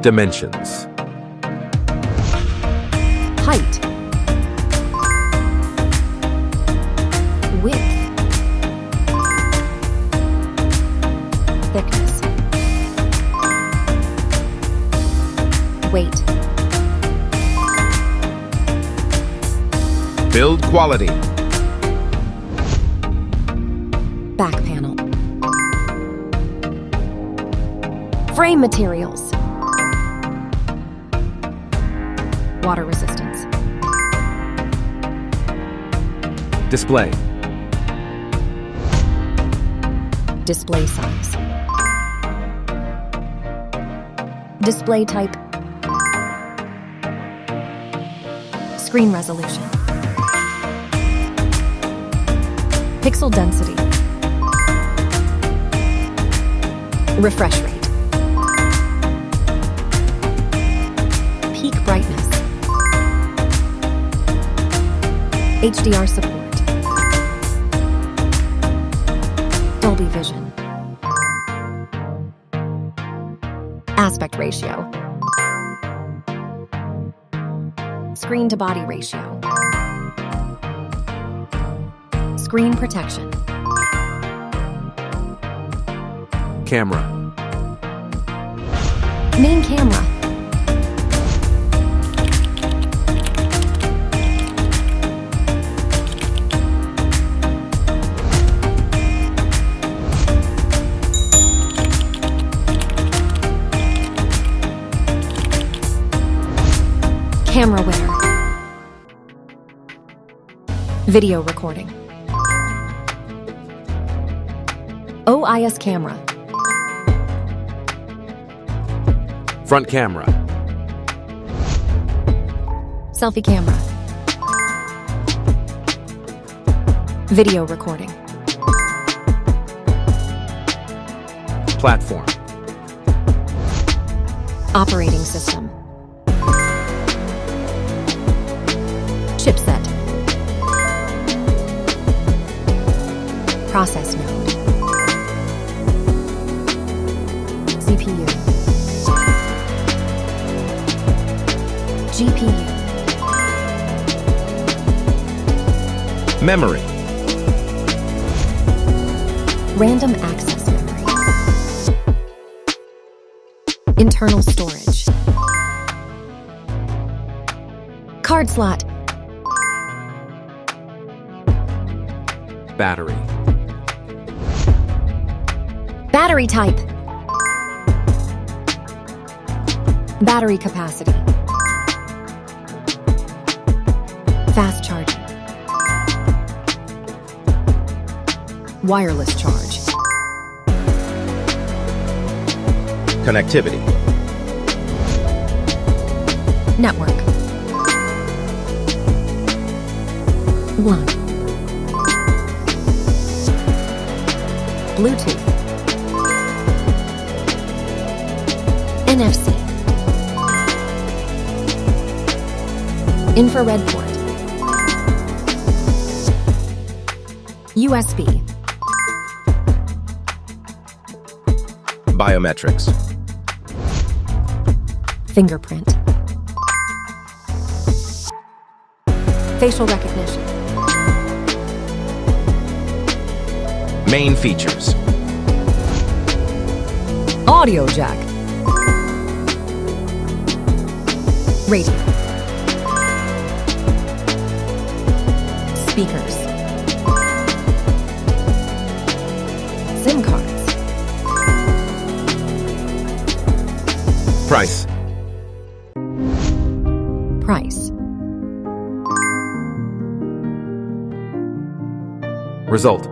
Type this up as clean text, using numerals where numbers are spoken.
Dimensions. Height. Width. Thickness. Weight. Build quality. Back panel. Frame materials. Water resistance. Display. Display size. Display type. Screen resolution. Pixel density. Refresh rate. Peak brightness. HDR support. Dolby Vision. Aspect ratio. Screen to body ratio. Screen protection. Camera. Main camera. Camera winner. Video recording. OIS camera. Front camera. Selfie camera. Video recording. Platform. Operating system. Chipset. Process node. CPU. GPU. Memory. Random access memory. Internal storage. Card slot. Battery. Battery type. Battery capacity. Fast charging. Wireless charge. Connectivity. Network. LAN. Bluetooth. NFC. Infrared port. USB. Biometrics. Fingerprint. Facial recognition. Main features. Audio jack. Radio. Speakers. SIM cards. Price. Price. Result.